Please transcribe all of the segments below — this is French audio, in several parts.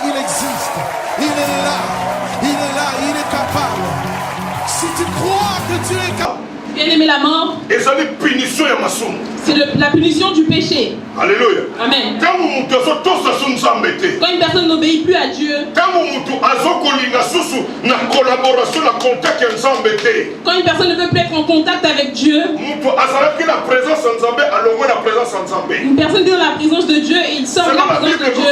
il existe. Il est là, il est capable. Si tu crois que tu es capable. Bien-aimé, la mort, c'est la punition du péché. Alléluia. Amen. Quand une personne n'obéit plus à Dieu, quand une personne ne veut plus être en contact avec Dieu, une personne est dans la présence de Dieu et il sort de la présence de Dieu.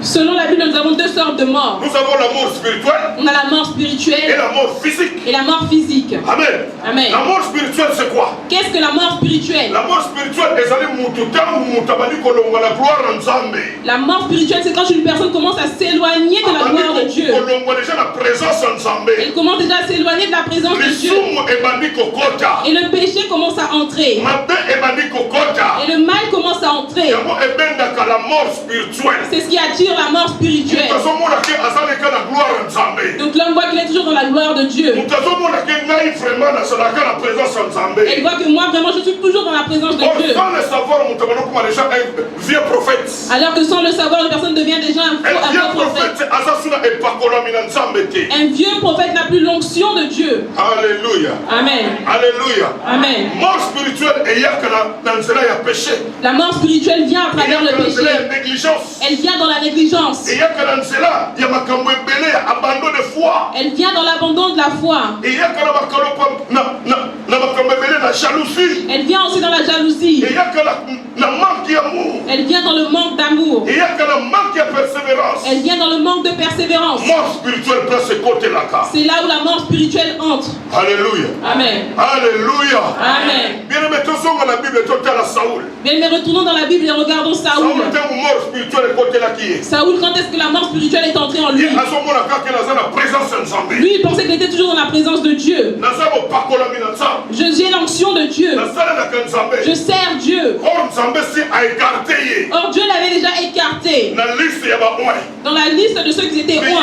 Selon la Bible, nous avons deux sortes de morts. Nous avons la mort spirituelle. On a la mort spirituelle et la mort physique. Et la mort physique. Amen. Amen. La mort spirituelle, c'est quoi? Qu'est-ce que la mort spirituelle? La mort spirituelle, la mort spirituelle, c'est quand une personne commence à s'éloigner de la gloire de Dieu. Elle commence déjà à s'éloigner de la présence de Dieu. Et le péché commence à entrer. Et le mal commence à entrer. C'est ce qui attire la mort spirituelle. Donc l'homme voit qu'il est toujours dans la gloire de Dieu. Elle voit que moi vraiment je suis toujours dans la présence de Dieu. Sans le savoir, un vieux prophète. Alors que sans le savoir, une personne devient déjà un faux prophète. Un vieux prophète n'a plus l'onction de Dieu. Alléluia. Amen. Alléluia. Amen. Mort spirituelle et péché. La mort spirituelle vient à travers le péché. Elle vient dans la négligence. Elle vient dans l'abandon de la foi. Elle vient aussi dans la jalousie. Elle vient dans le manque d'amour. Elle vient dans le manque de persévérance. C'est là où la mort spirituelle entre. Alléluia. Amen. Alléluia. Amen. Bien mais retournons dans la Bible et regardons Saoul. Saoul, quand est-ce que la mort spirituelle est entrée en lui? Lui, il pensait qu'il était toujours dans la présence de Dieu. J'ai l'onction de Dieu. Je sers Dieu. Or Dieu l'avait déjà écarté dans la liste de ceux qui étaient loin.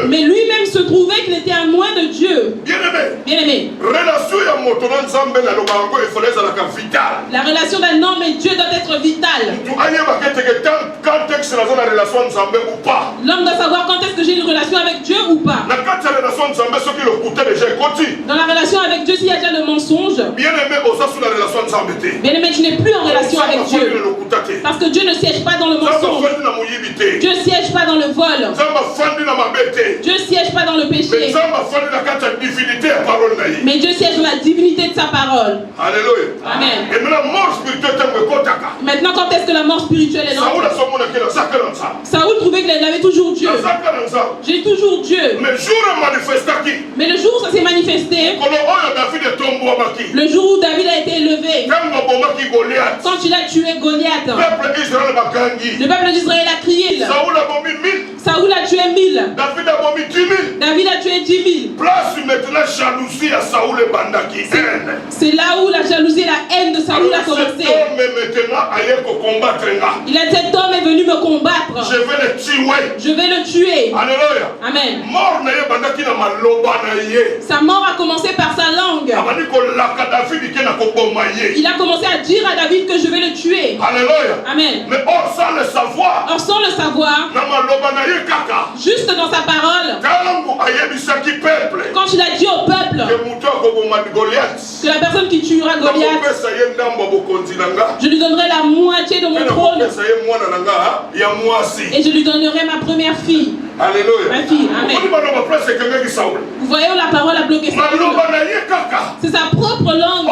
Mais lui-même se trouvait qu'il était un loin de Dieu. Bien-aimé, la relation d'un homme et Dieu doit être vitale. L'homme doit savoir quand est-ce que j'ai une relation avec Dieu ou pas. Dans la relation avec Dieu, s'il y a déjà le mensonge, bien-aimé, tu n'es plus en relation avec Dieu. Parce que Dieu ne siège pas dans le mensonge. Dieu ne siège pas dans le vol. Dieu ne siège pas dans le péché. Mais Dieu siège dans la divinité de sa parole. Alléluia. Amen. Et maintenant, quand est-ce que la mort spirituelle est là? Saoul trouvait qu'il avait toujours Dieu. J'ai toujours Dieu. Mais le jour où ça s'est manifesté, le jour où David a été élevé, quand il a tué Goliath, le peuple d'Israël a crié. Saoul a tué 1000. David a tué 10 000. C'est là où la jalousie et la haine de Saoul a commencé. Il a dit, cet homme est venu me combattre. Je vais le tuer. Alléluia. Amen. Sa mort a commencé par sa langue. Il a commencé à dire à David que je vais le tuer. Alléluia. Amen. Mais or sans le savoir, juste dans sa parole, quand il a dit au peuple que la personne qui tuera Goliath, je lui donnerai la moitié de mon trône et je lui donnerai ma première fille. Alléluia. Ma fille. Amen. Vous voyez où la parole a bloqué Saoul? C'est sa propre langue.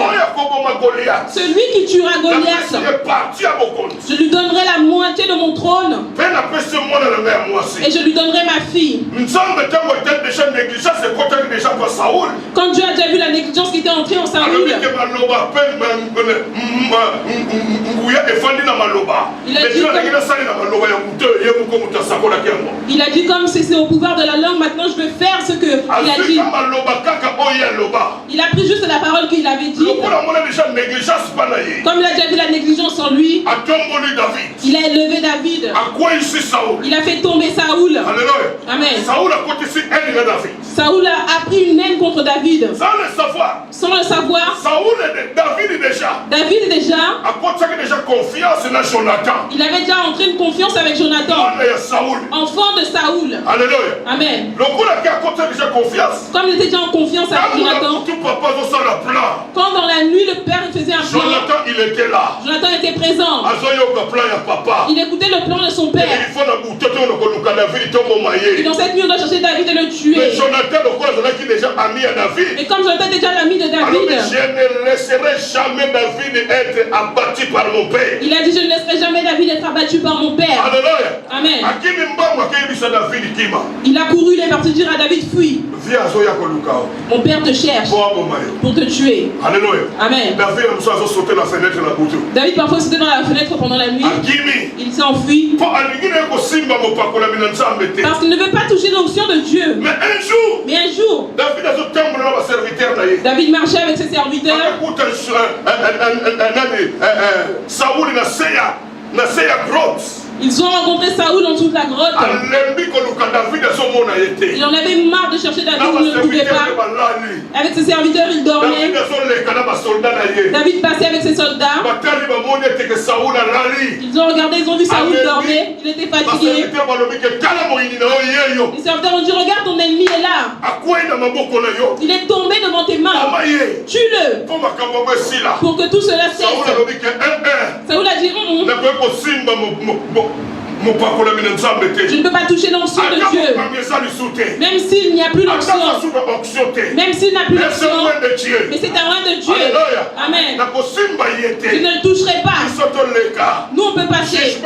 Celui qui tuera Goliath, je lui donnerai la moitié de mon trône et je lui donnerai ma fille. Quand Dieu a déjà vu la négligence qui était entrée en Saoul, il a dit comme c'est au pouvoir de la langue, maintenant je vais faire ce qu'il a dit. Il a pris juste la parole qu'il avait dit. Comme il a déjà vu la négligence en lui, il a élevé David. Il a fait tomber Saoul. Amen. Saoul a pris une haine contre David. Sans le savoir, David déjà, il avait déjà entré une confiance avec Jonathan, enfant de Saoul. Alléluia. Amen. Comme il était déjà en confiance avec Jonathan, quand dans la nuit le père faisait un plan, il était là. Jonathan était présent. Il écoutait le plan de son père. Et dans cette nuit on doit chercher David et le tuer. Et comme Jonathan était déjà l'ami de David, je ne laisserai jamais David être abattu par mon père. Il a dit je ne laisserai jamais David être abattu par mon père. Alléluia. Amen. Il a couru, il est parti dire à David fuis. Mon père te cherche pour te tuer. Alléluia. Amen. David parfois sautait dans la fenêtre pendant la nuit. Il s'est enfui parce qu'il ne veut pas toucher l'onction de Dieu. Mais un jour, David marchait avec ses serviteurs. Ils ont rencontré Saoul dans toute la grotte. Il en avait marre de chercher David, il ne le trouvait pas. Avec ses serviteurs, il dormait. David passait avec ses soldats. Ils ont regardé, ils ont vu Saoul dormir. Il était fatigué. Les serviteurs ont dit regarde, ton ennemi est là. Il est tombé devant tes mains. Tue-le pour que tout cela cesse. Saoul a dit je ne peux pas toucher l'onction de Dieu. Même s'il n'y a plus l'onction. Même s'il n'a plus l'onction. Mais c'est un roi de Dieu. Amen. Je ne le toucherai pas. Nous on peut passer.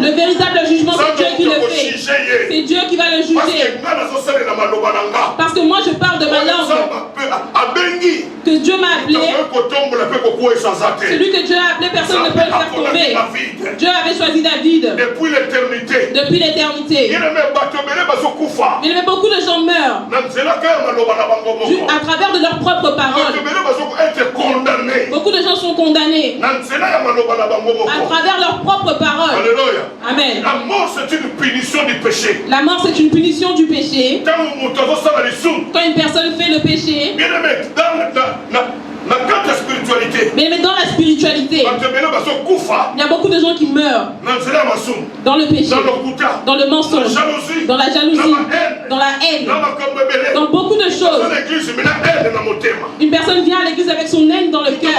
Le véritable jugement c'est Dieu qui le fait. C'est Dieu qui va le juger. Parce que moi je parle de ma langue. Que Dieu m'a appelé. Celui que Dieu a appelé, personne ne peut le faire tomber. Dieu avait choisi David depuis l'éternité. Depuis l'éternité. Mais beaucoup de gens meurent à travers de leurs propres paroles. Beaucoup de gens sont condamnés à travers leurs propres paroles. Alléluia. Amen. La mort c'est une punition du péché. La mort c'est une punition du péché. Quand une personne fait le péché, mais dans la spiritualité, il y a beaucoup de gens qui meurent dans le péché, dans le mensonge, dans la jalousie, dans la haine, dans beaucoup de choses. Une personne vient à l'église avec son haine dans le cœur.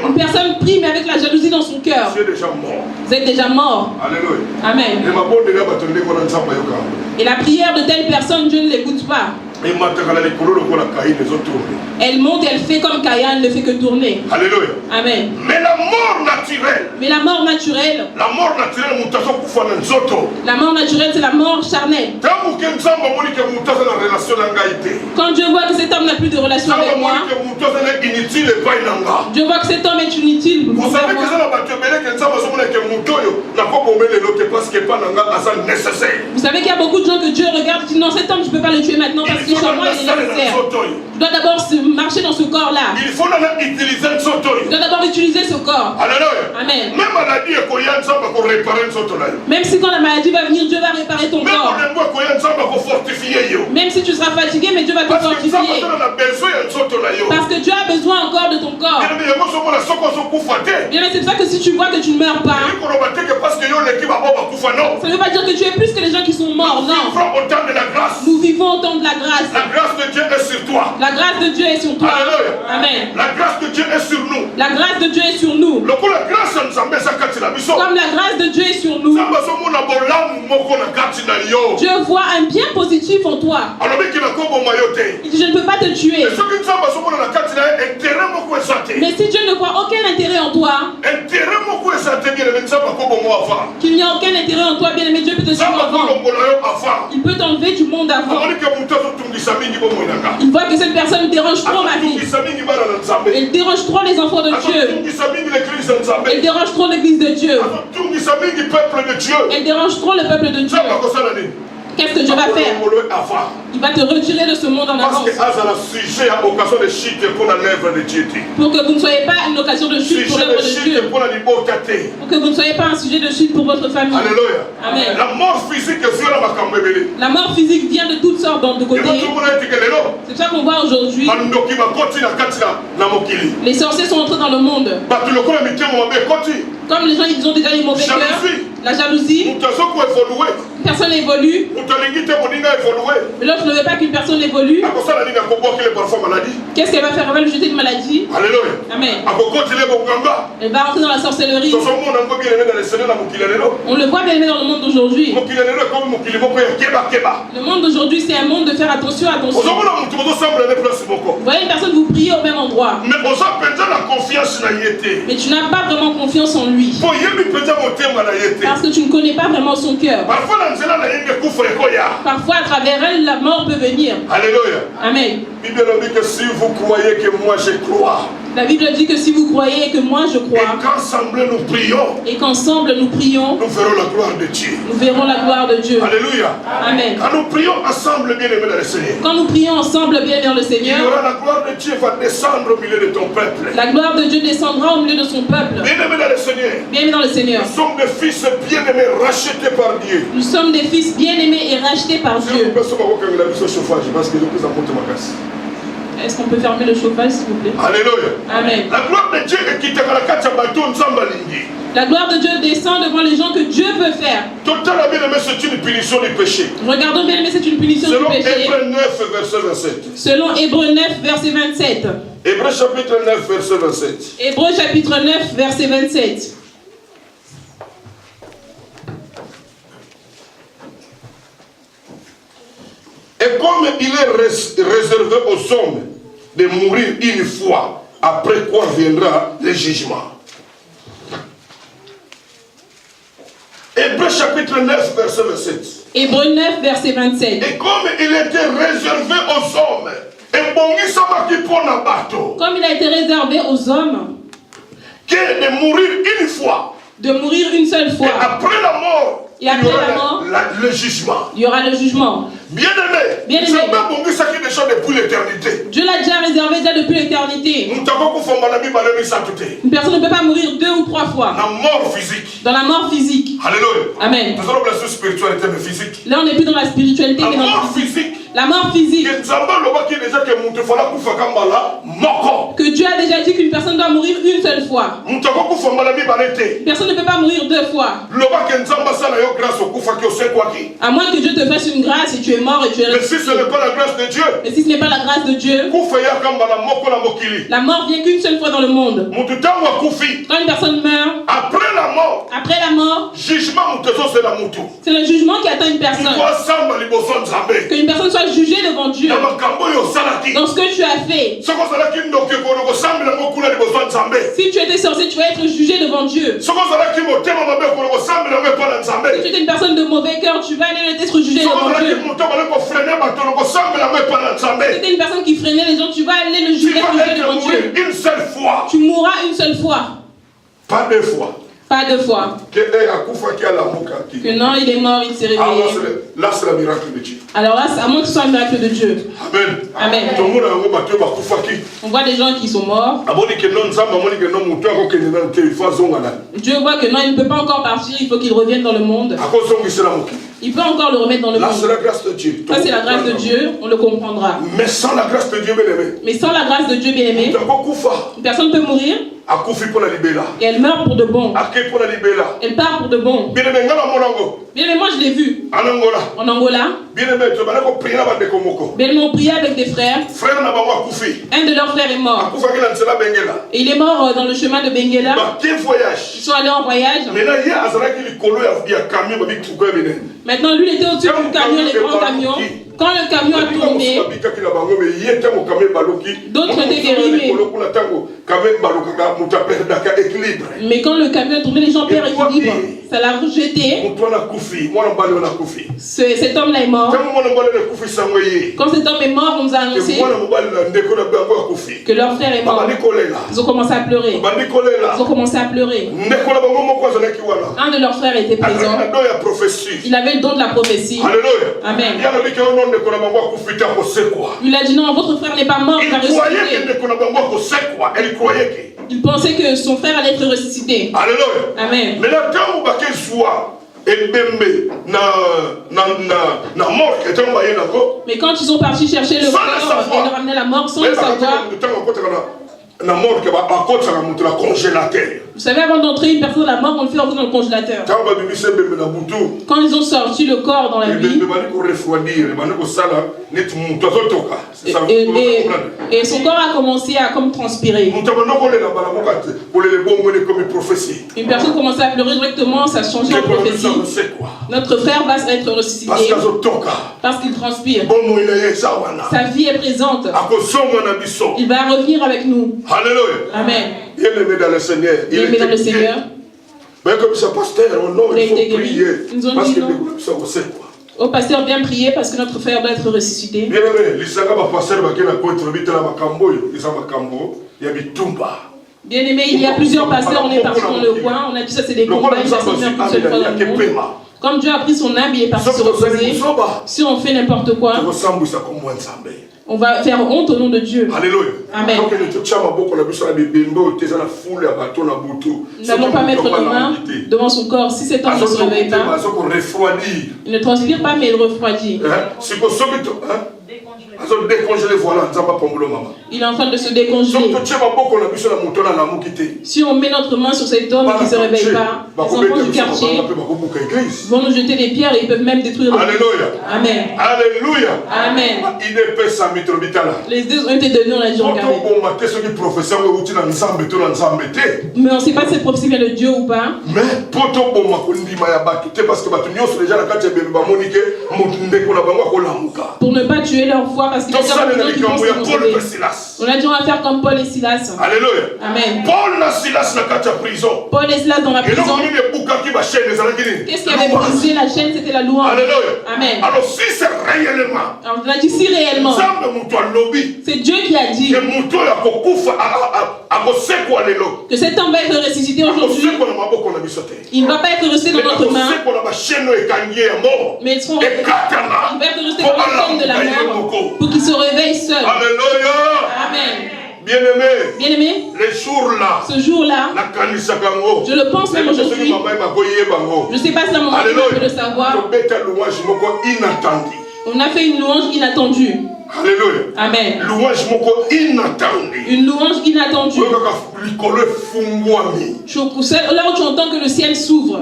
Une personne prie mais avec la jalousie dans son cœur. Vous êtes déjà mort. Alléluia. Amen. Et la prière de telle personne, Dieu ne l'écoute pas. Elle monte et elle fait comme Caïn, elle ne fait que tourner. Alléluia. Amen. Mais la mort naturelle. La mort naturelle, c'est la mort charnelle. Quand Dieu voit que cet homme n'a plus de relation avec moi, Dieu voit que cet homme est inutile. Vous savez qu'il y a beaucoup de gens que Dieu regarde et dit non, cet homme je ne peux pas le tuer maintenant parce que sur moi il est nécessaire. Je dois d'abord marcher dans ce corps-là. Je dois d'abord utiliser ce corps. Amen. Même si quand la maladie va venir, Dieu va réparer ton corps. Même si tu seras fatigué, mais Dieu va te fortifier. Parce que Dieu a besoin encore de ton corps. Bien, c'est pour ça que si tu vois que tu ne meurs pas, ça ne veut pas dire que tu es plus que les gens qui sont morts. Non. Nous vivons au temps de la grâce. La grâce de Dieu est sur toi. La grâce de Dieu est sur toi. Alléluia. Amen. La grâce de Dieu est sur nous. La grâce de Dieu est sur nous. Comme la grâce de Dieu est sur nous, Dieu voit un bien positif en toi. Il dit je ne peux pas te tuer. Mais si Dieu ne voit aucun intérêt en toi, qu'il n'y a aucun intérêt en toi, bien aimé, Dieu peut te suivre avant. Il peut t'enlever du monde avant. Il voit que cette personne dérange trop ma vie. Elle dérange trop les enfants de Dieu. Elle dérange trop l'église de Dieu. Elle dérange trop le peuple de Dieu. Qu'est-ce que Dieu va faire? Il va te retirer de ce monde en avance. Pour que vous ne soyez pas une occasion de chute pour l'œuvre de Dieu. Pour que vous ne soyez pas un sujet de chute pour votre famille. Alléluia. Amen. La mort physique La mort physique vient de toutes sortes de côtés. C'est ça qu'on voit aujourd'hui. Les sorciers sont entrés dans le monde. Comme les gens ils ont déjà les mauvais cœurs, la jalousie, personne évolue. Mais l'autre ne veut pas qu'une personne évolue. Qu'est-ce qu'elle va faire? Elle va lui jeter une maladie. Alléluia. Amen. Elle va entrer dans la sorcellerie. On le voit bien aimé dans le monde d'aujourd'hui. Le monde d'aujourd'hui c'est un monde de faire attention, attention. Vous voyez une personne vous priez au même endroit. Mais tu n'as pas vraiment confiance en lui. Parce que tu ne connais pas vraiment son cœur. Parfois à travers elle, la mort peut venir. Alléluia. Amen. La Bible dit que si vous croyez que moi je crois. La Bible dit que si vous croyez que moi je crois. Et qu'ensemble nous prions. Nous verrons la gloire de Dieu. Nous verrons la gloire de Dieu. Alléluia. Amen. Quand nous prions ensemble bien aimé dans le Seigneur. Quand nous prions ensemble bien dans le Seigneur. La gloire de Dieu va descendre au milieu de ton peuple. La gloire de Dieu descendra au milieu de son peuple. Bien aimé dans le Seigneur. Bien aimé dans le Seigneur. Nous sommes des fils bien aimés rachetés par Dieu. Nous sommes des fils bien aimés et rachetés par Dieu. Est-ce qu'on peut fermer le chauffage s'il vous plaît? Alléluia. Amen. La gloire de Dieu est qui te La gloire de Dieu descend devant les gens que Dieu veut faire. C'est une punition du péché. Regardons bien, mais c'est une punition du péché. Selon Hébreux 9, verset 27. Selon Hébreux 9, verset 27. Hébreux chapitre 9, verset 27. Hébreux chapitre 9, verset 27. Et comme il est réservé aux hommes de mourir une fois, après quoi viendra le jugement. Hébreux chapitre 9, verset 27. Hébreux 9, verset 27. Et comme il était réservé aux hommes, comme il a été réservé aux hommes, que de mourir une fois. De mourir une seule fois. Et après la mort, et après la mort, le jugement. Il y aura le jugement. Bien aimé. Bien aimé. Depuis l'éternité. Dieu l'a déjà réservé déjà depuis l'éternité. Une personne ne peut pas mourir 2 ou 3 fois. Dans la mort physique. Dans la mort physique. Alléluia. Amen. Nous allons placer la spiritualité mais physique. Là on n'est plus dans la spiritualité mais dans la mort physique. La mort physique. Que Dieu a déjà dit qu'une personne doit mourir une seule fois. Une personne ne peut pas mourir 2 fois. À moins que Dieu te fasse une grâce et tu es mort et tu es ressuscité. Mais si ce n'est pas la grâce de Dieu. Et si ce n'est pas la grâce de Dieu. La mort vient qu'une seule fois dans le monde. Quand une personne meurt. Après la mort. C'est le jugement qui attend une personne. Qu'une personne soit jugée devant Dieu. Dans ce que tu as fait. Si tu étais sorcier, tu vas être jugé devant Dieu. Si tu étais une personne de mauvais cœur, tu vas aller être jugé devant Dieu. Si tu étais une personne qui freinait les gens, tu vas aller le juger devant Dieu. Une seule fois. Tu mourras une seule fois. Pas 2 fois. Pas 2 fois. Que non, il est mort, il s'est réveillé. Là, c'est le miracle de Dieu. Alors là, à moins que ce soit un miracle de Dieu. Amen. Amen. On voit des gens qui sont morts. Dieu voit que non, il ne peut pas encore partir, il faut qu'il revienne dans le monde. Il peut encore le remettre dans le monde. C'est la grâce de Dieu. Ça, c'est la grâce de Dieu, on le comprendra. Mais sans la grâce de Dieu, bien aimé. Mais sans la grâce de Dieu, bien aimé, une personne peut mourir. Et elle meurt pour de bon. Elle part pour de bon. Bien aimé, moi je l'ai vu. En Angola. Bien aimé, on priait avec des frères. Un de leurs frères est mort. Et il est mort dans le chemin de Benguela. Ils sont allés en voyage. Maintenant, lui, il était au-dessus du camion, les grands camions. Quand le camion a tourné, d'autres étaient guéris. l'équilibre. Mais quand le camion a tourné, les gens perdent l'équilibre. Ça l'a rejeté. Cet homme-là est mort. Quand cet homme est mort, on nous a annoncé que leur frère est mort. Ils ont commencé à pleurer. Ils ont commencé à pleurer. Un de leurs frères était présent. Il avait le don de la prophétie. Amen. Il a dit non, votre frère n'est pas mort, il a ressuscité. Il pensait que son frère allait être ressuscité. Alléluia. Amen. Mais là, quand vous avez soit mais quand ils sont partis chercher le corps et le ramener à la mort sans le savoir. Vous savez, avant d'entrer une personne à la mort, on le fait entrer dans le congélateur. Quand ils ont sorti le corps dans la vie, et son corps a commencé à comme transpirer. Une personne commençait à pleurer directement, ça changeait en prophétie. Notre frère va être ressuscité parce qu'il transpire. Sa vie est présente. Il va revenir avec nous. Alléluia. Amen. Bien-aimé dans le Seigneur. Bien-aimé dans le Seigneur. Mais comme ça, pasteur, non, il faut prier. Parce que ça, vous savez quoi. Au pasteur, bien prier parce que notre frère doit être ressuscité. Bien-aimé, les sagas pasteur va qu'il a quoi être vite là macambo, ils ont macambo, il y a des tumba. Bien-aimé, il y a plusieurs pasteurs, on est parti dans le coin, on a dit ça c'est des combats, il va se faire une seule fois dans le monde. Comme Dieu a pris son âme, il est parti se reposer. Si on fait n'importe quoi, on va faire honte au nom de Dieu. Alléluia. Amen. Nous n'allons pas mettre nos mains devant son corps. Si cet homme ne se réveille pas, il ne transpire pas, mais il refroidit. Il est en train de se décongeler. Si on met notre main sur cet homme et qu'il ne se réveille pas, les enfants du quartier vont nous jeter des pierres et ils peuvent même détruire le Alléluia. Amen. Alléluia. Amen. Les deux ont été donnés, on a dit regarder. Mais on ne sait pas si cette prophétie vient de Dieu ou pas. Pour ne pas tuer leur foi parce qu'il y a des gens qui pensent qu'ils vont sauver. On a dit on va faire comme Paul et Silas. Alléluia. Amen. Paul et Silas dans la prison. Qu'est-ce qui avait brisé la chaîne? C'était la louange. Alléluia. Amen. Alors si c'est réellement, alors on a dit si réellement, c'est Dieu qui a dit que cet homme va être ressuscité aujourd'hui. Il ne va pas être resté dans notre main, mais il va être resté dans la chaîne de la mort pour qu'il se réveille seul. Alléluia. Amen. Bien-aimé, ce jour-là, je le pense même aujourd'hui. Je ne sais pas si la maman peut le savoir. On a fait une louange inattendue. Alléluia. Amen. Louange inattendue. Une louange inattendue. Là où tu entends que le ciel s'ouvre.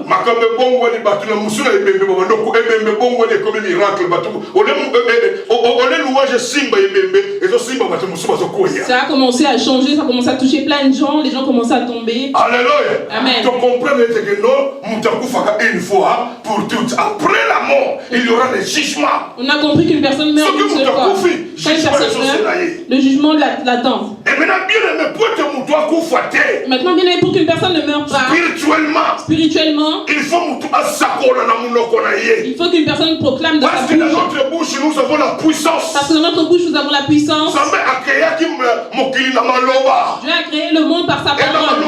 Ça a commencé à changer, ça a commencé à toucher plein de gens, les gens commençaient à tomber. Alléluia. Amen. Tu comprends que non, une fois pour toutes. Après la mort, il y aura le jugement. On a compris qu'une personne meurt d'une seule fois. Quand une personne meurt, le jugement l'attend. Et maintenant, bien aimé, pour qu'une personne ne meure pas spirituellement, il faut qu'une personne proclame de sa bouche. Dans notre bouche, nous avons la puissance. Parce que dans notre bouche, nous avons la puissance. Dieu a créé le monde par sa parole.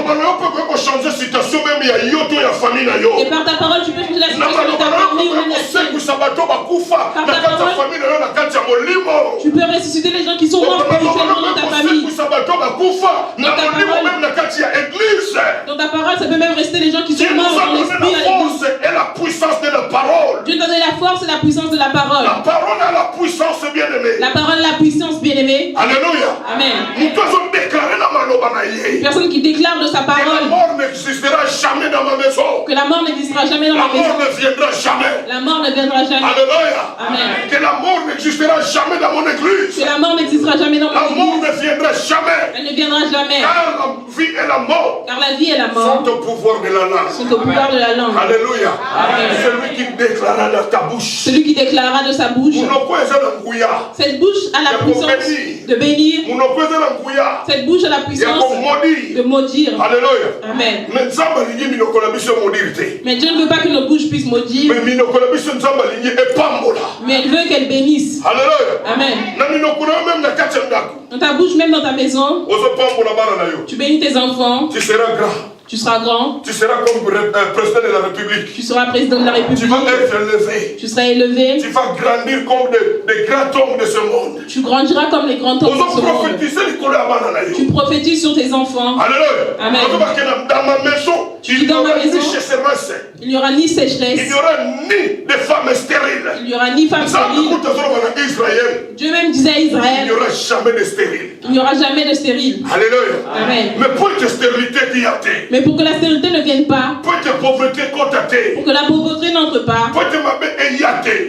Et par ta parole, tu peux changer la situation de ta famille ou de la tienne. Par ta parole, tu peux ressusciter les gens qui sont morts spirituellement dans ta famille. Dans ta parole, ça peut même rester les gens qui sont morts dans l'esprit à l'église. Dieu donne la force et la puissance de la parole. La parole a la puissance, bien-aimé. La parole a la puissance, bien-aimé. Alléluia. Amen. Une personne qui déclare de sa parole que la mort n'existera jamais dans ma maison. Que la mort n'existera jamais dans La la maison. mort ne viendra jamais. La mort ne viendra jamais. Alléluia. Amen. Que la mort n'existera jamais dans mon église. Que la mort n'existera jamais dans La mon mort église. ne viendra jamais. Elle ne viendra jamais. Car la vie et la mort Car la vie et la mort sont au pouvoir de la langue. sont au pouvoir de la langue. Alléluia. Amen. Celui qui déclarera dans ta bouche. Celui qui déclarera de sa bouche. Cette bouche a la puissance de bénir. Cette bouche a la puissance de maudire. Alléluia. Amen. Mais Dieu ne veut pas que notre bouche puisse maudire. Mais il veut qu'elle bénisse. Alléluia. Amen. Dans ta bouche, même dans ta maison, tu bénis tes enfants. Tu seras grand. Tu seras grand. Tu seras comme président de la République. Tu seras président de la République. Tu vas être élevé. Tu seras élevé. Tu vas grandir comme des grands hommes de ce monde. Tu grandiras comme les grands hommes de ce monde. Tu prophétises sur tes enfants. Alléluia. Amen. Dans ma maison, il n'y aura ni sécheresse. Il n'y aura ni sécheresse. Il n'y aura ni de femmes stériles. Il n'y aura ni femmes stériles. Dieu même disait à Israël. Il n'y aura jamais de stérile. Il n'y aura jamais de stérile. Alléluia. Amen. Mais pour que stérilité qui a été. Mais pour que la stérilité ne vienne pas, pour que la pauvreté n'entre pas,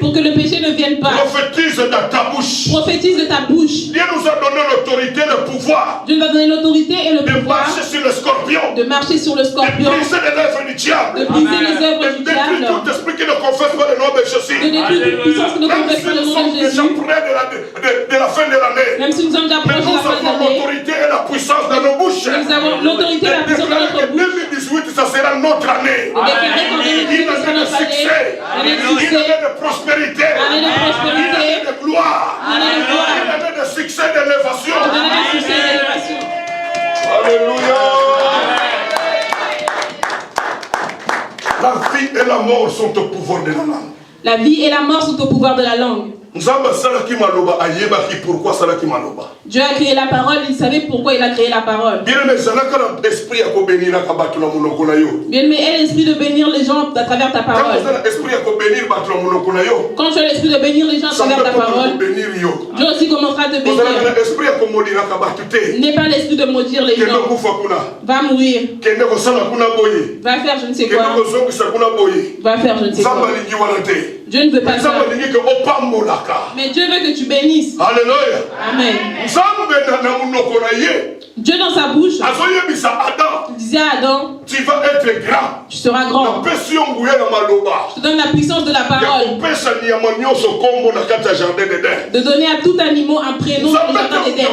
pour que le péché ne vienne pas, prophétise dans ta bouche. Prophétise de ta bouche. Dieu nous a donné l'autorité, le pouvoir. Dieu nous a donné l'autorité et le pouvoir de marcher sur le scorpion. De marcher sur le scorpion. De briser les œuvres du diable. De briser les œuvres du diable. De détruire tout esprit qui ne confesse pas le nom de Jésus. De détruire toute puissance qui ne confesse pas le nom de Jésus. Même si nous sommes déjà près de la fin de l'année. Même si nous sommes déjà proches de la fin de l'année. Nous avons l'autorité et la puissance dans nos bouches. Nous avons l'autorité et la puissance dans notre bouche. 2018, ça sera notre année. De déclarer qu'en 2018, ce sera notre année. Année de succès. Année de prospérité. Année de prospérité. Année de gloire. Année de gloire. Année de succès, d'élévation. Année de succès et d'élévation. Alléluia. La vie et la mort sont au pouvoir de la langue. La vie et la mort sont au pouvoir de la langue. Dieu a créé la parole, il savait pourquoi il a créé la parole. Bien aimé, est l'esprit de bénir les gens à travers ta parole. Quand tu as l'esprit de bénir les gens à travers ta parole, Dieu aussi commencera à te bénir. N'est pas l'esprit de maudire les gens. Va mourir. Va faire je ne sais quoi. Va faire je ne sais quoi. Dieu ne veut pas ça. Mais Dieu veut que tu bénisses. Alléluia. Amen. Dieu dans sa bouche disait à Adam, tu vas être grand. Tu seras grand. Je te donne la puissance de la parole. De donner à tout animal un prénom dans le jardin d'Éden.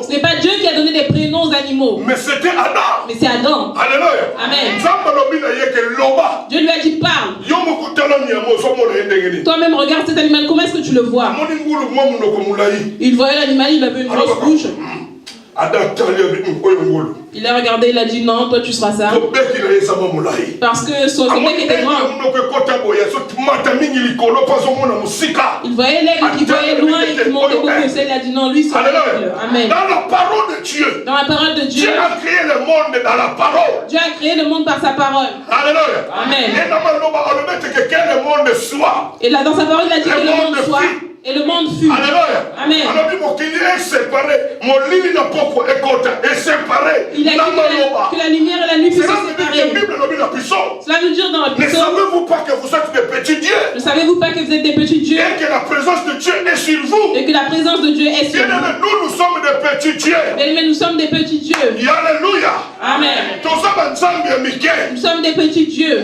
Ce n'est pas Dieu qui a donné des prénoms aux animaux. Mais c'était Adam. Mais c'est Adam. Alléluia. Amen. Dieu lui a dit parle. Toi-même regarde cet animal, comment est-ce que tu le vois? Il voyait l'animal, il avait une grosse bouche. Il a regardé, il a dit non, toi tu seras ça. Parce que son bec était grand. Il voyait l'aigle qui voyait loin et qui montait beaucoup. Il a dit non, lui c'est l'aigle. Amen. Dans la parole de Dieu. Dans la parole de Dieu. Dieu a créé le monde dans la parole. Dieu a créé le monde par sa parole. Alléluia. Amen. Et là dans sa parole il a dit que le monde soit. Et le monde fut. Alléluia. Amen. Il a dit que la lumière et la nuit puissent se séparer. Cela veut dire dans la puissance. Ne savez-vous pas que vous êtes des petits dieux? Ne savez-vous pas que vous êtes des petits dieux? Et que la présence de Dieu est sur vous. Et que la présence de Dieu est sur vous. Nous sommes des petits dieux. Mais nous sommes des petits dieux. Alléluia. Amen. Nous sommes des petits dieux.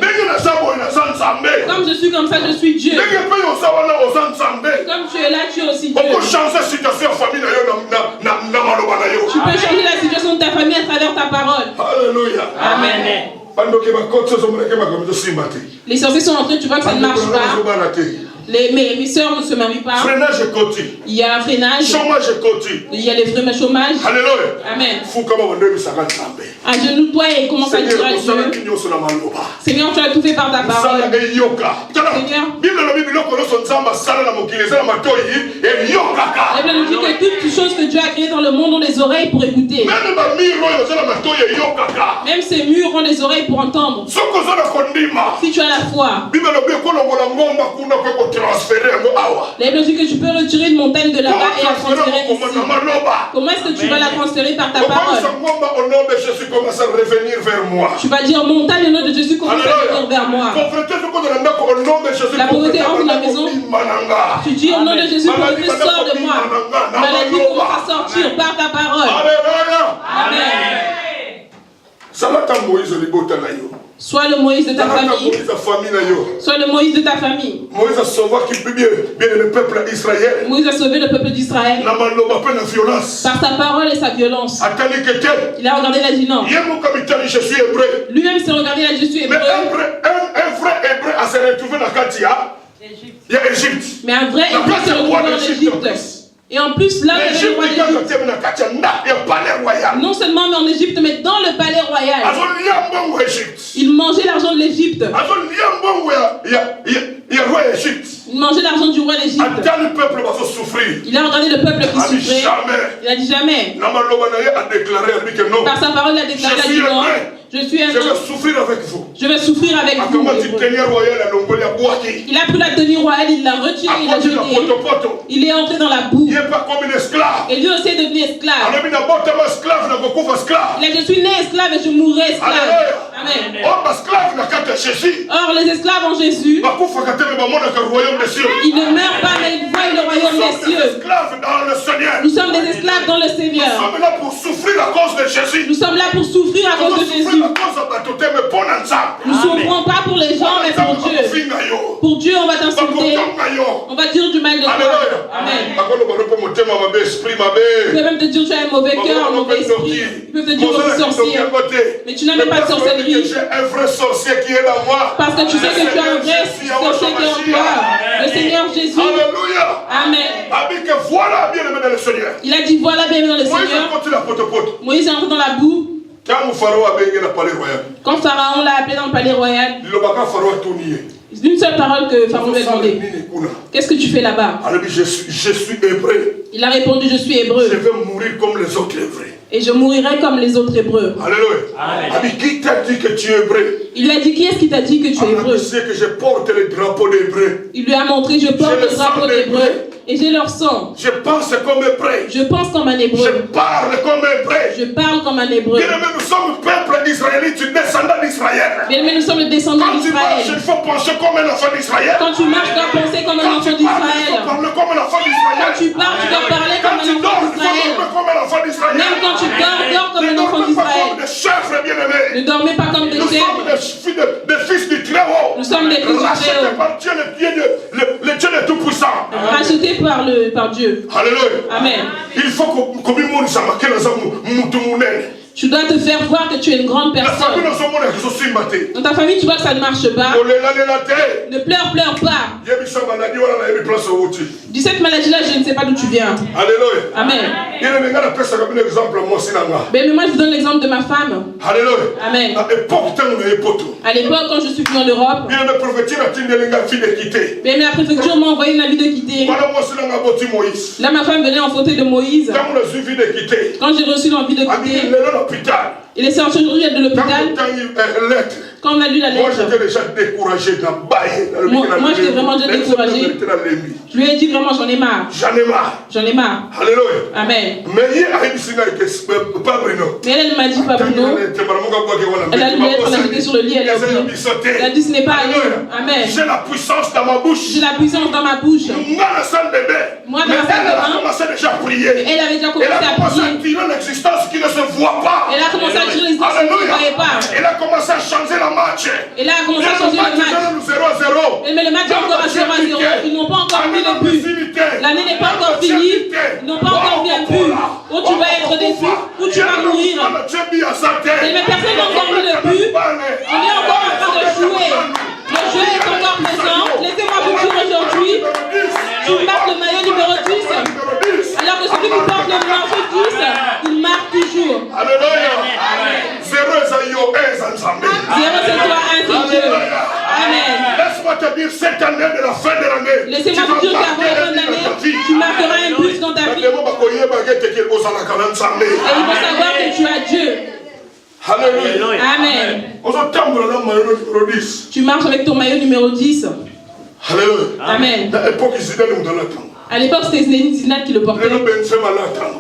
Comme je suis comme ça, je suis Dieu. Comme tu es là, tu es aussi Dieu. Tu peux changer la situation de ta famille à travers ta parole. Alléluia. Amen. Les sorciers sont entrés, tu vois que ça ne marche pas. Mes soeurs ne se marient pas. Freinage continue. Il y a un freinage. Chômage continue. Il y a les frais chômage. Alléluia. Amen. Agenouille-toi et commence à dire à Dieu. Seigneur, tu as tout fait par ta parole. Seigneur. La Bible nous dit que toutes les choses que Dieu a créées dans le monde ont des oreilles pour écouter. Même ces murs ont des oreilles pour entendre. Si tu as la foi, la Bible dit que tu peux retirer une montagne de là-bas et la transférer ici. Comment est-ce que tu vas la transférer par ta parole? Tu vas dire montagne au nom de Jésus commence à venir vers moi. La pauvreté entre dans la maison. Tu dis au nom de Jésus pauvreté sort de moi. Maladie commence à sortir par ta parole. Amen. Soit le Moïse de ta famille, soit le Moïse de ta famille. Moïse a sauvé le peuple d'Israël. Moïse a sauvé le peuple d'Israël par sa parole et sa violence. Il a regardé, il a dit non. Lui-même s'est regardé, il a dit je suis hébreu. Un vrai hébreu a se retrouvé dans la il y a Égypte. Mais un vrai hébreu s'est retrouvé en Égypte. Et en plus, là, il y avait le roi d'Égypte. Non seulement mais en Égypte, mais dans le palais royal. Il mangeait l'argent de l'Égypte. Il mangeait l'argent du roi d'Égypte. Il a regardé le peuple qui souffrait. Il a dit jamais. Par sa parole, il a déclaré, il a dit non. Je suis un homme. Je vais souffrir avec vous. Je vais souffrir avec vous. Il a pris la tenue royale, il l'a retirée, il l'a jetée. Il est entré dans la boue. Et lui aussi est devenu esclave. Il a dit je suis né esclave et je mourrai esclave. Amen. Or les esclaves en Jésus, ils ne meurent pas mais ils voient le royaume des cieux. Nous sommes des esclaves dans le Seigneur. Nous sommes là pour souffrir à cause de Jésus. Nous sommes là pour souffrir à cause de Jésus. Nous ne souffrons pas pour les gens mais pour Dieu. Pour Dieu on va t'insulter. On va dire du mal de toi. Amen. Ils peuvent même te dire tu as un mauvais cœur, un mauvais esprit. Ils peuvent te dire que tu es sorcier. Mais tu n'as même pas de sorcellerie. Un vrai sorcier qui est dans moi. Parce que tu sais que tu as un vrai sorcier qui est en toi. Le Seigneur Jésus. Alléluia. Amen. Il a dit voilà bien dans le Seigneur. Moïse est entré dans la boue. Quand Pharaon l'a appelé dans le palais royal, une seule parole que Pharaon lui a demandé. Qu'est-ce que tu fais là-bas? Je suis hébreu. Il a répondu je suis hébreu. Je vais mourir comme les autres hébreux. Et je mourirai comme les autres hébreux. Alléluia. Qui t'a dit que tu es hébreu? Il lui a dit qui est-ce qui t'a dit que tu es hébreu? C'est que je porte le drapeau d'hébreu. Il lui a montré je porte le drapeau d'hébreu. Et j'ai leur sang. Je pense comme hébreu. Je pense comme un hébreu. Je parle comme hébreu. Je parle comme un hébreu. Bien aimé, nous sommes peuple d'Israël, tu descendant d'Israël. Bien aimé, nous sommes les descendants d'Israël. Il faut penser comme un enfant d'Israël. Quand tu marches, tu dois penser comme un enfant d'Israël. Quand tu parles comme un enfant d'Israël. Quand tu parles, tu dois parler comme un enfant d'Israël. Même quand tu dors comme un enfant d'Israël. Ne dormez pas comme des chèvres. Des fils du Très-Haut. Nous sommes des fils du Très-Haut. Rachetés par Dieu, le Dieu le Tout-Puissant. Rachetés par Dieu. Alléluia. Amen. Il faut que tu dois te faire voir que tu es une grande personne. Dans ta famille, tu vois que ça ne marche pas. Ne pleure pas. Dis cette maladie-là, je ne sais pas d'où tu viens. Alléluia. Amen. Mais moi, je vous donne l'exemple de ma femme. Alléluia. Amen. À l'époque, quand je suis venu en Europe, mais la préfecture m'a envoyé une avis de quitter. Là, ma femme venait en fauteuil de Moïse. Quand j'ai reçu l'envie de quitter, il est sorti aujourd'hui de l'hôpital. Quand on a lu la lettre, moi j'étais déjà découragé. Moi j'étais vraiment déjà découragé. Je lui ai dit vraiment j'en ai marre. J'en ai marre. Alléluia. Amen. Mais elle m'a dit pas Bruno. Elle a lu lettre, on a jeté sur le lit, elle a oublié. Elle a dit ce n'est pas à lui. Amen. J'ai la puissance dans ma bouche. J'ai la puissance dans ma bouche. Moi dans la salle de bain. Moi dans la salle de bain. Elle a commencé déjà à prier. Elle avait déjà commencé à prier. Elle a commencé à tirer l'existence qui ne se voit pas. Elle a commencé à tirer l'existence qui ne se voyait pas. Elle a commencé à changer la match. Et là, a commencé à changer le match. Mais le match est encore à 0-0. Ils n'ont pas encore mis le but. L'année n'est pas encore finie. Ils n'ont pas encore mis un but. Ou tu vas être déçu, ou tu vas mourir. Mais personne n'a encore mis le but. On est encore en train de jouer. Le jeu est encore présent. Laissez-moi vous dire aujourd'hui, tu marques le maillot numéro 10. Alors que celui qui porte le numéro 10, il marque toujours. Alléluia. 0 c'est toi, 1 c'est Dieu. Amen. Laisse-moi te dire cette année de la fin de l'année. Laissez-moi vous dire qu'avant la fin de l'année, tu marqueras un but dans ta vie. Et il faut savoir que tu as Dieu. Alléluia. Amen. Tu marches avec ton maillot numéro 10. Alléluia. Amen. À l'époque, c'était Zidane qui le portait.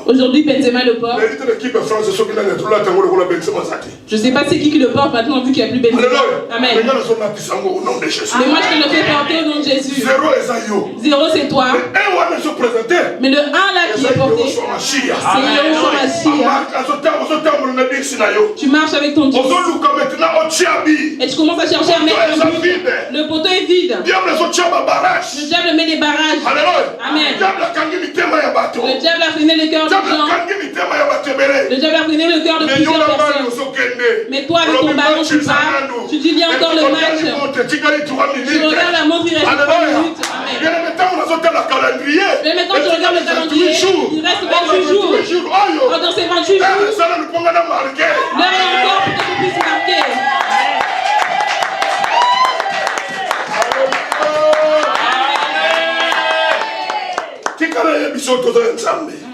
Aujourd'hui, Benzema le porte. Je ne sais pas c'est qui le porte maintenant, vu qu'il n'y a plus Benzema. Amen. Mais moi, je te le fais porter au nom de Jésus. 0, c'est toi. Mais le 1 là qui est porté, c'est Yahushua Mashiach. Tu marches avec ton Dieu. Et tu commences à chercher à mettre un but. Le poteau est vide. Le diable met des barrages. Amen. Le diable a freiné le cœur des gens. Le diable a freiné le cœur de plusieurs personnes. Mais toi, avec ton ballon, tu pars. Tu dis, il y a encore le match. Tu regardes la montre, il reste 3 minutes. Amen. Mais maintenant, tu regardes le calendrier. Il reste 28 jours. Dans ces 28 jours, l'heure est encore pour que tu puisses marquer.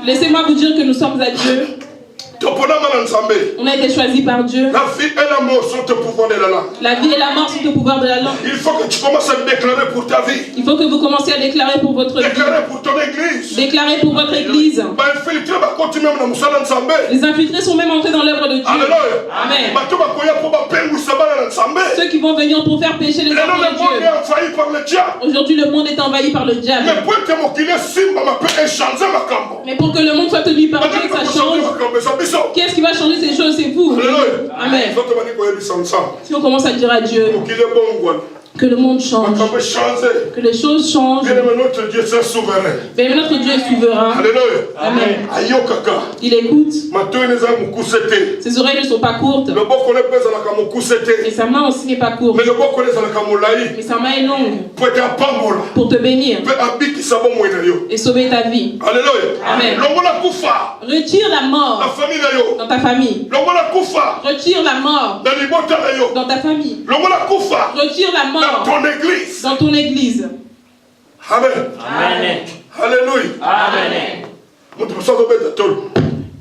Laissez-moi vous dire que nous sommes à Dieu. On a été choisis par Dieu. La vie et la mort sont au pouvoir de la langue. La vie et la mort sont au pouvoir de la langue. Il faut que tu commences à déclarer pour ta vie. Il faut que vous commenciez à déclarer pour votre vie. Déclarer pour ton église. Déclarer pour votre église. Les infiltrés sont même entrés dans l'œuvre de Dieu. Alléluia. Amen. Ceux qui vont venir pour faire pécher les enfants de Dieu. Aujourd'hui, le monde est envahi par le diable. Mais pour que le monde soit tenu par Dieu et que ça change, qu'est-ce qui va changer ces choses? C'est vous. Amen. Si on commence à dire à Dieu que le monde change, que les choses changent. Bien notre Dieu est souverain. Bien notre Dieu est souverain. Alléluia. Amen. Il écoute. Ses oreilles ne sont pas courtes. Et sa main aussi n'est pas courte. Mais sa main est longue pour te bénir et sauver ta vie. Alléluia. Amen. Retire la mort dans ta famille. Retire la mort dans ta famille. Retire la mort dans ton église. Amen. Amen. Alléluia. Amen.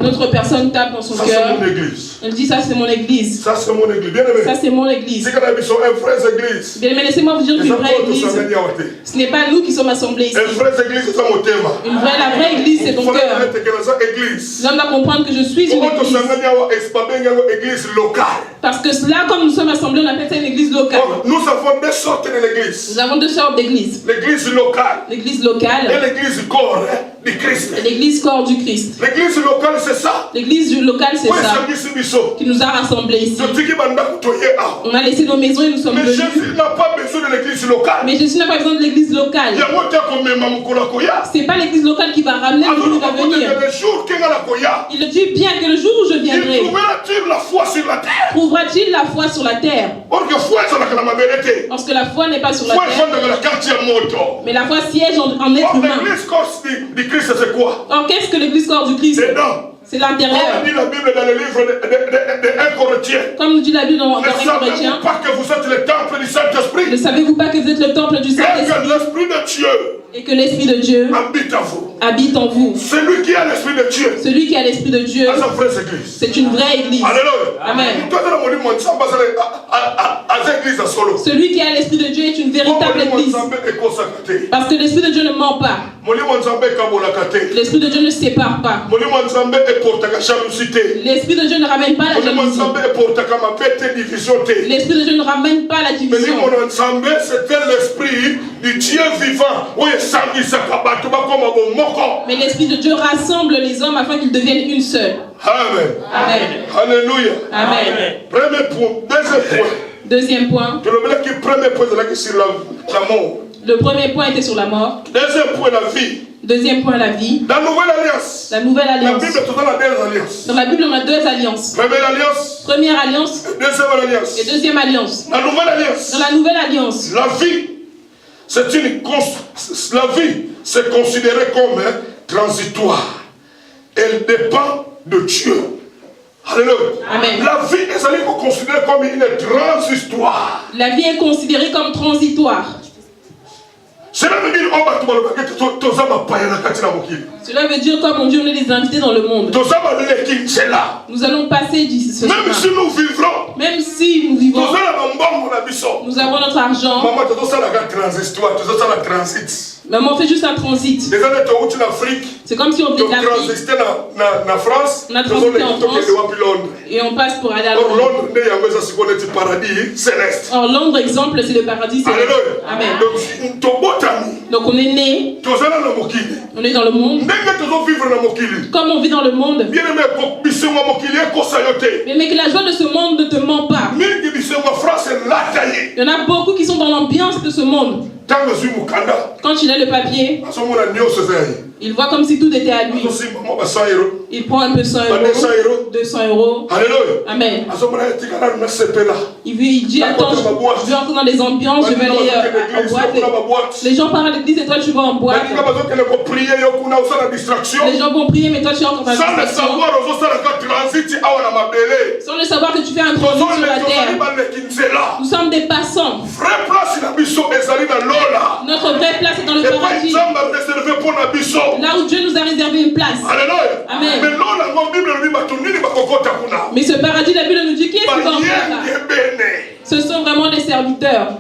Notre personne tape dans son cœur. Elle dit, ça c'est mon église. Ça c'est mon église. Bien aimé. Ça c'est mon église. Bien aimé, laissez-moi vous dire qu'une vraie église, ce n'est pas nous qui sommes assemblés ici. La vraie église c'est ton cœur. L'homme doit comprendre que je suis une église. Parce que là, comme nous sommes assemblés, on appelle ça une église locale. Nous avons deux sortes d'églises. Nous avons deux sortes d'églises. L'église locale. L'église locale. Et l'église corps du Christ. Et l'église corps du Christ. L'église locale, c'est ça. L'église locale, c'est ça. Qui nous a rassemblés ici. On a laissé nos maisons et nous sommes venus. Mais Jésus n'a pas besoin de l'église locale. Mais Jésus n'a pas besoin de l'église locale. C'est pas l'église locale qui va ramener le jour où il va venir. Il le dit bien que le jour où je viendrai. Trouvera-t-il la foi sur la terre? Trouvera-t-il la foi sur la terre? Parce que la foi n'est pas sur la terre. Mais la foi siège en être humain. L'église Christ, c'est quoi? Or, qu'est-ce que l'église corps du Christ? C'est l'intérieur. Comme dit la Bible dans le livre de 1 Corinthiens. Comme nous dit la Bible dans 1 Corinthiens. Ne savez-vous pas que vous êtes le temple du Saint-Esprit? Ne savez-vous pas que vous êtes le temple du Saint-Esprit? Et que l'Esprit de Dieu et que l'Esprit de Dieu habite en vous. Celui qui a l'Esprit de Dieu. Celui qui a l'Esprit de Dieu. C'est une vraie église. Alléluia. Amen. Celui qui a l'Esprit de Dieu est une véritable église. Parce que l'Esprit de Dieu ne ment pas. L'Esprit de Dieu ne sépare pas. L'Esprit de Dieu ne ramène pas la jalousie. L'Esprit de Dieu ne ramène pas la division. C'était l'Esprit du Dieu vivant. Mais l'Esprit de Dieu rassemble les hommes afin qu'ils deviennent une seule. Amen. Amen. Alléluia. Amen. Premier point. Deuxième point. Le premier point était sur la mort. Deuxième point, la vie. Deuxième point, la vie. La nouvelle alliance. La nouvelle alliance. La Bible te donne la deux alliances. Dans la Bible, on a deux alliances. Première alliance. Première alliance. Deuxième alliance. Et deuxième alliance. La nouvelle alliance. Dans la nouvelle alliance. La vie, c'est considéré comme transitoire. Elle dépend de Dieu. Alléluia. Amen. La vie est considérée comme une transitoire. La vie est considérée comme transitoire. Cela veut dire, comme on dit, on est des invités dans le monde. Nous allons passer d'ici ce même si nous vivrons, même si nous vivons, nous avons notre argent. Maman, on fait juste un transit. C'est comme si on venait d'Afrique. On a transité en France et on passe pour aller à Londres. Or, Londres, exemple, c'est le paradis céleste. Amen. Donc on est né, on est dans le monde. Comme on vit dans le monde. Mais que la joie de ce monde ne te ment pas. Il y en a beaucoup qui sont dans l'ambiance de ce monde. Quand il a le papier, il voit comme si tout était à lui. Il prend un peu 100 euros, 200 euros. Amen. Il dit, attends, je vais entrer dans les ambiances, je vais aller en boîte. Les gens parlent à l'église et toi tu vas en boîte. Les gens vont prier mais toi tu es encore dans la distraction. Sans le savoir que tu fais un transit sur la terre. Nous sommes des passants. Notre vraie place est dans le paradis. Là où Dieu nous a réservé une place. Amen. Mais ce paradis, la Bible nous dit qui est-ce qui va entrer là? Ce sont vraiment des serviteurs.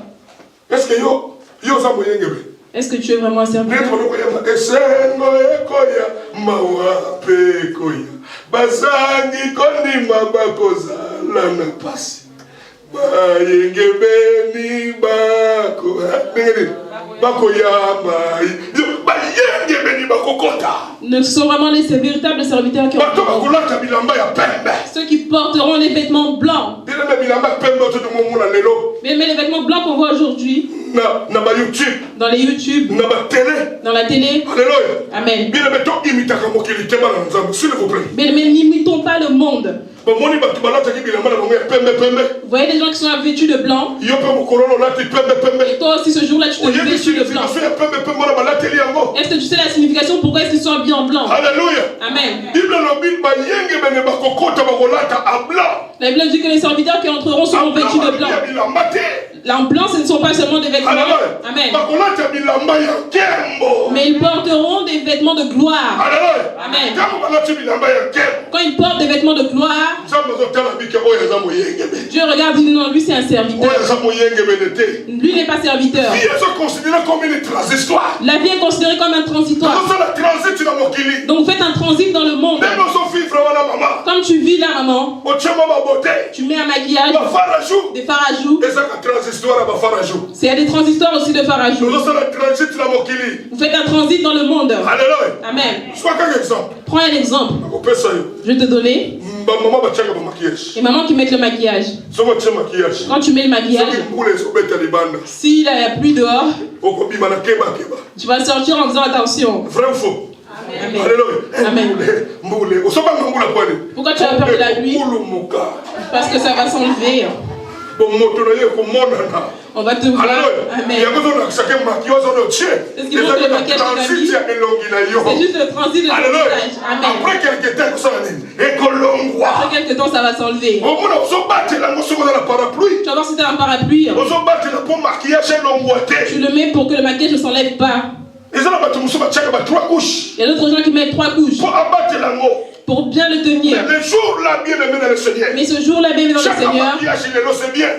Est-ce que tu es vraiment un serviteur? Ne sont vraiment les véritables serviteurs qui ont ceux qui porteront les vêtements blancs. Mais les vêtements blancs qu'on voit aujourd'hui dans les YouTube, dans la télé. Amen. Mais n'imitons pas le monde. Vous voyez des gens qui sont vêtus de blanc. Et toi aussi ce jour-là tu te vêtus de blanc. Est-ce que tu sais la signification pourquoi est-ce qu'ils sont habillés en blanc? Alléluia. Amen. La Bible dit que les serviteurs qui entreront seront vêtus de blanc. En blanc, ce ne sont pas seulement des vêtements. Amen. Mais ils porteront des vêtements de gloire. Amen. Quand ils portent des vêtements de gloire, Dieu regarde et dit non, lui c'est un serviteur. Lui n'est pas serviteur. La vie est considérée comme un transitoire. Donc faites un transit dans le monde. Comme tu vis là, maman, tu mets un maquillage, des fards à joues. Il y a des transitoires aussi de fards à joues. Vous faites un transit dans le monde. Amen. Prends un exemple. Je vais te donner. Et maman qui met le maquillage. Quand tu mets le maquillage, s'il y a pluie dehors, tu vas sortir en disant attention. Vrai ou faux? Amen. Amen. Pourquoi tu as peur de la pluie? Parce que ça va s'enlever. On va te voir. Amen. C'est ce qui montre le maquillage de la vie. C'est juste le transit de ton visage. Amen. Après quelques temps, ça va s'enlever. Tu vas voir si tu as un parapluie. Tu le mets pour que le maquillage ne s'enlève pas. Il y a d'autres gens qui mettent 3 couches pour bien le tenir. Mais ce jour-là, bien dans le Seigneur,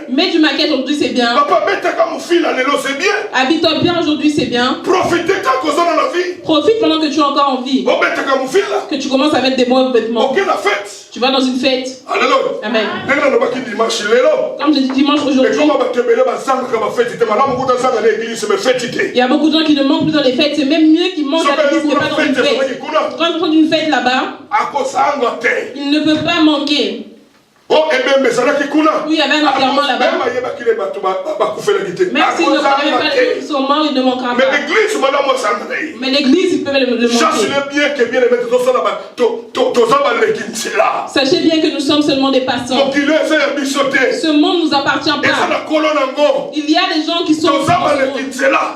mets du maquillage aujourd'hui, c'est bien. Habille-toi bien aujourd'hui, c'est bien. Profite pendant que tu es encore en vie. Que tu commences à mettre des bons vêtements. Tu vas dans une fête. Amen. Comme je dis dimanche aujourd'hui, il y a beaucoup de gens qui ne manquent plus dans les fêtes. C'est même mieux qu'ils mangent à l'église mais pas dans une fête. Quand ils font une fête là-bas, il ne peut pas manquer. Oui, il y avait un enterrement là-bas. Même s'ils ne connaissent pas les gens qui sont morts, il ne manquera pas. Mais l'église, ils peuvent le manquer. Sachez bien que nous sommes seulement des passants. Ce monde ne nous appartient pas. Il y a des gens qui sont...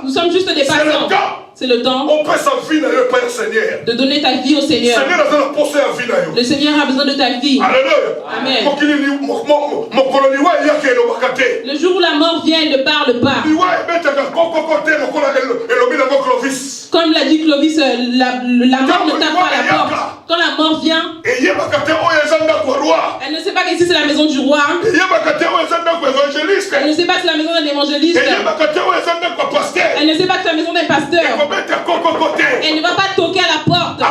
Nous sommes juste des passants. C'est le temps de donner ta vie au Seigneur. Le Seigneur a besoin de ta vie. Amen. Le jour où la mort vient, elle ne parle pas. Clovis, la mort ne tape pas à la porte. Quand la mort vient, elle ne sait pas que ici c'est la maison du roi. Elle ne sait pas que c'est la maison d'un évangéliste. Elle ne sait pas que c'est la maison d'un pasteur. Elle ne va pas toquer à la porte.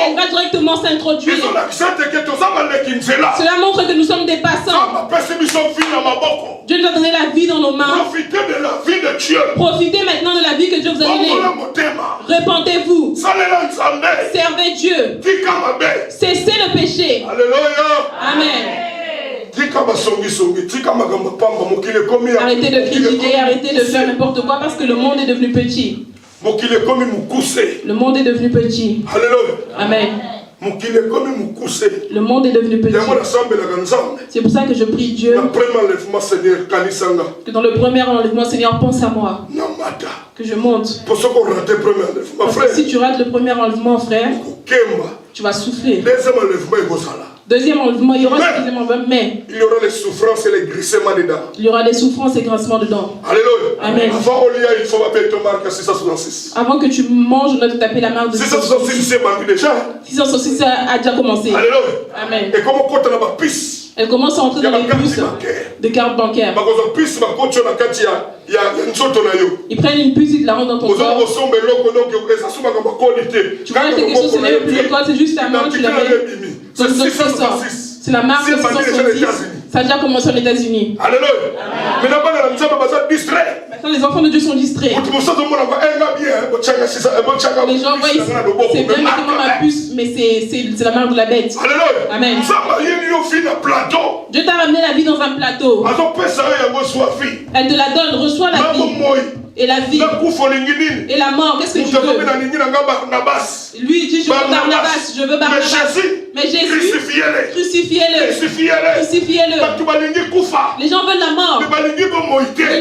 Elle va directement s'introduire. Cela montre que nous sommes des passants. Dieu nous a donné la vie dans nos mains. Profitez de la vie de Dieu. Profitez maintenant de la vie que Dieu vous a donnée. Repentez-vous. Servez Dieu. Cessez le péché. Alléluia. Amen. Arrêtez de critiquer, arrêtez de faire n'importe quoi parce que le monde est devenu petit. Le monde est devenu petit. Alléluia. Amen. Le monde est devenu petit. C'est pour ça que je prie Dieu que dans le premier enlèvement, Seigneur, pense à moi. Que je monte. Parce que si tu rates le premier enlèvement, frère, tu vas souffler. Deuxième enlèvement, il y aura suffisamment, mais il y aura les souffrances et les grincements dedans. Il y aura des souffrances et grincements dedans. Alléluia. Amen. Avant Olia, il faut appeler ton marque à 666. Avant que tu manges, on doit te taper la marque de 666, c'est marqué déjà. 666 a déjà commencé. Alléluia. Amen. Et comment compte la piste? Elle commence à entrer dans les puces de cartes bancaires. Ils prennent une puce, ils la rendent dans ton corps. Tu vois quelque chose, c'est même plus le code, c'est juste ta main, tu la mets. C'est la marque de 666. Ça a déjà commencé aux États-Unis. Alléluia. Maintenant, les enfants de Dieu sont distraits. Les gens voient ici, c'est bien exactement ma puce, mais c'est la marque de la bête. Alléluia. Amen. Dieu t'a ramené la vie dans un plateau. Elle te la donne, reçois la vie. Et la vie. Et la mort, qu'est-ce que tu veux? Lui il dit, je veux Barnabas, je veux Barnabas. Mais Jésus, crucifiez-le. Crucifiez-le. Les gens veulent la mort. Ils ne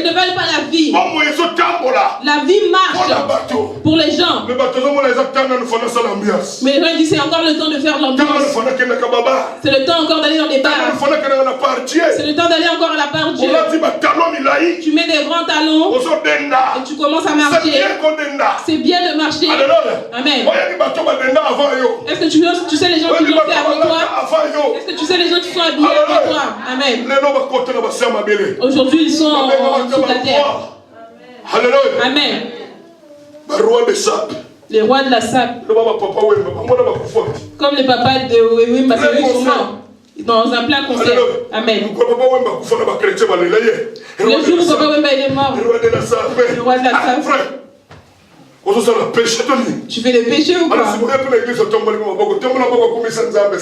veulent pas la vie. La vie marche pour les gens. Mais les gens disent, c'est encore le temps de faire l'ambiance. C'est le temps encore d'aller dans des bars. C'est le temps d'aller encore à la part de Dieu. Tu mets des grands talons. Et tu commences à marcher. C'est bien de marcher. Amen. Est-ce que tu sais les gens qui l'ont fait avant toi? Est-ce que tu sais les gens qui sont habillés avant toi? Amen. Aujourd'hui, ils sont en dessous de la terre. Amen. Les rois de la sape. Comme les papas de Wemba, ils sont morts. Dans un plein concert. Amen. Le jour où Papa Wemba est mort, le roi de la sape. Tu fais le péché ou quoi? Et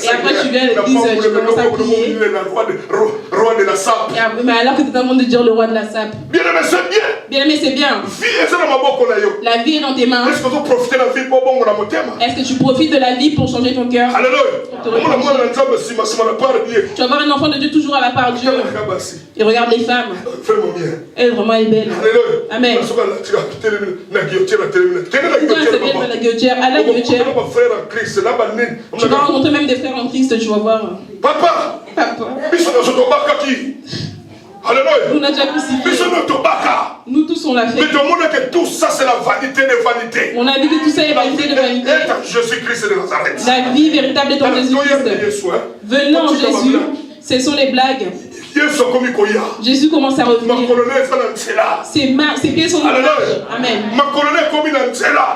après tu viens à l'église, tu commences à prier. Mais alors que tu es en train de dire le roi de la sape. Bien-aimé, c'est bien. La vie est dans tes mains. Est-ce que tu profites de la vie pour changer ton cœur? Tu vas avoir un enfant de Dieu toujours à la part de Dieu. Et regarde les femmes. Elle vraiment est belle. Amen. La guillotière, à la guillotière. Tu vas rencontrer même des frères en Christ, tu vas voir. Papa. Nous n'a déjà crucifié. Nous tous on l'a fait. Mais tout le monde que tout ça c'est la vanité des vanités. On a dit que tout ça est vanité de vanité. Jésus-Christ de Nazareth. La vie véritable est en Jésus-Christ. Venons Jésus, ce sont les blagues. Jésus commence à revenir. Ses pieds sont en marche. Amen.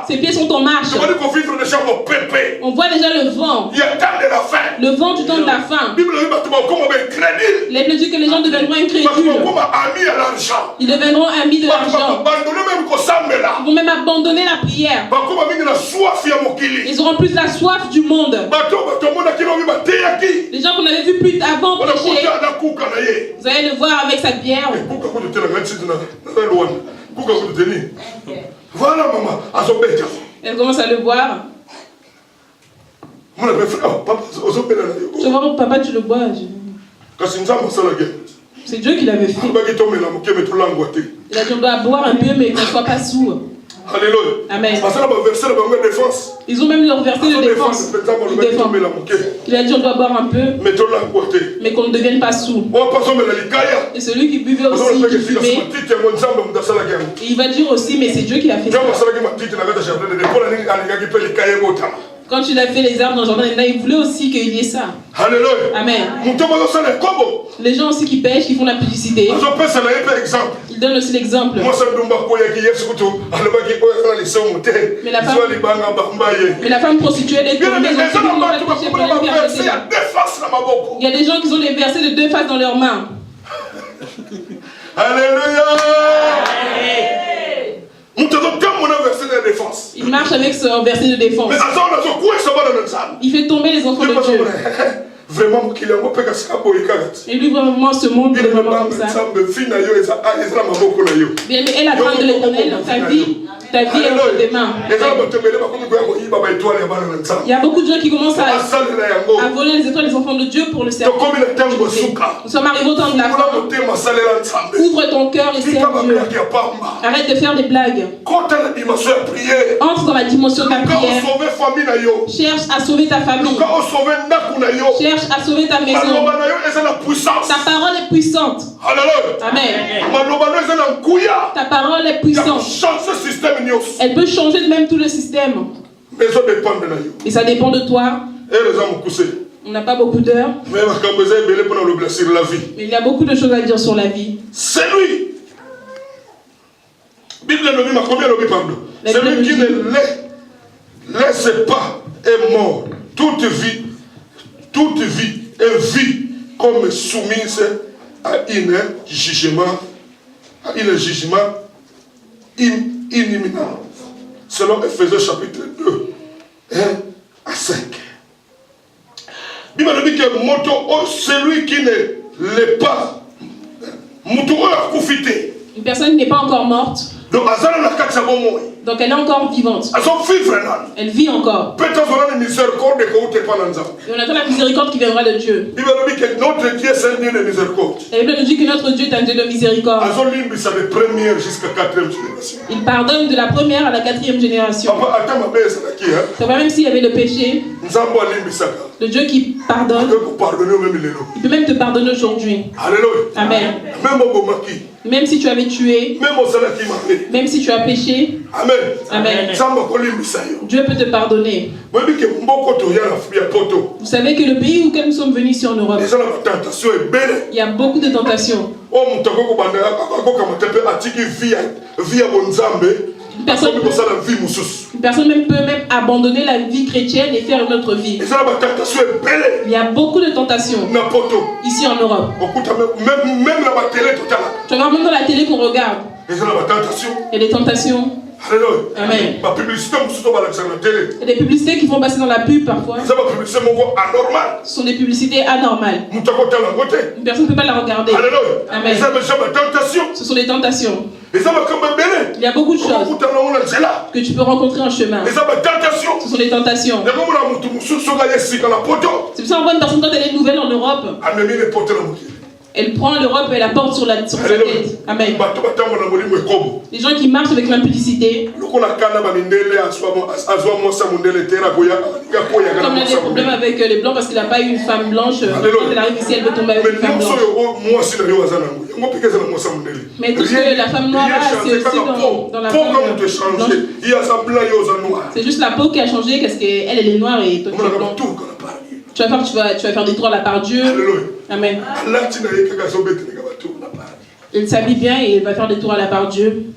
Ses pieds sont en marche. On voit déjà le vent. Le vent du temps de la fin. La Bible dit que les gens deviendront incrédules. Ils deviendront amis de l'argent. Ils vont même abandonner la prière. Ils auront plus la soif du monde. Les gens qu'on avait vus plus avant pécher. Vous allez le voir avec sa bière. Voilà, maman. Elle commence à le voir. Je vois, papa, tu le bois. C'est Dieu qui l'avait fait. Il a dit on doit boire un peu, mais qu'on ne soit pas sourd. Alléluia. Amen. Défense. Ils ont même leur verset de défense. Ils défendent. Il a dit on doit boire un peu, mais qu'on ne devienne pas sourd. Et celui qui buvait aussi, qui fumait, et il va dire aussi, mais c'est Dieu qui a fait ça. Quand il a fait les arbres dans le jardin, il voulait aussi qu'il y ait ça. Alléluia. Amen. Les gens aussi qui pêchent, qui font la publicité, ils donnent aussi l'exemple. Mais la femme prostituée, elle est tombée. Il y a des gens qui ont des versets de 2 faces dans leurs mains. Alléluia. Il marche avec son verset de défense. Il fait tomber les enfants de Dieu. Et lui vraiment ce monde est vraiment comme ça. Bien, mais elle attend de l'Éternel. Ta vie est entre tes mains. Il y a beaucoup de gens qui commencent à voler les étoiles des enfants de Dieu pour le servir. Nous sommes arrivés au temps de la fin. Ouvre ton cœur et serve Dieu. Arrête de faire des blagues. Entre dans la dimension de la prière. Cherche à sauver ta famille. Cherche à sauver ta maison. Ta parole est puissante. Amen. Ta parole est puissante. Elle peut changer même tout le système. Et ça dépend de toi. On n'a pas beaucoup d'heures. Mais il y a beaucoup de choses à dire sur la vie. C'est lui. Celui qui ne laisse pas est mort. Toute vie est vie comme soumise à un jugement imminent. Selon Ephésiens chapitre 2, 1 à 5. Bible dit que celui qui ne l'est pas, une personne qui n'est pas encore morte, donc elle est encore vivante. Elle vit encore. Et on attend la miséricorde qui viendra de Dieu. Notre Dieu c'est un Dieu de miséricorde. La Bible nous dit que notre Dieu est un Dieu de miséricorde. Il pardonne de la première à la 4e génération. C'est vrai, même s'il y avait le péché, le Dieu qui pardonne, il peut même te pardonner aujourd'hui. Amen. Même si tu avais tué, même si tu as péché, Amen. Dieu peut te pardonner. Vous savez que le pays où nous sommes venus ici en Europe, il y a beaucoup de tentations. Une personne même peut même abandonner la vie chrétienne et faire une autre vie. Il y a beaucoup de tentations ici en Europe. Tu regardes même dans la télé qu'on regarde. Il y a des tentations. Amen. Il y a des publicités qui vont passer dans la pub parfois. Ce sont des publicités anormales. Une personne ne peut pas la regarder. Amen. Ce sont des tentations. Il y a beaucoup de choses que tu peux rencontrer en chemin. Ce sont des tentations. C'est pour ça qu'on voit une personne quand elle est nouvelle en Europe, elle prend l'Europe et la porte sur sa tête. Amen. Les gens qui marchent avec l'impudicité, comme il a des problèmes avec les blancs parce qu'il n'a pas eu une femme blanche, quand elle arrive ici, elle veut tomber avec une femme blanche. Mais tout ce que la femme noire a, c'est aussi dans la femme blanche. C'est juste la peau qui a changé, parce qu'elle est noire et toi tu es blanc. Tu vas faire des tours à la part de Dieu. Amen. Il s'habille bien et il va faire des tours à la part de Dieu.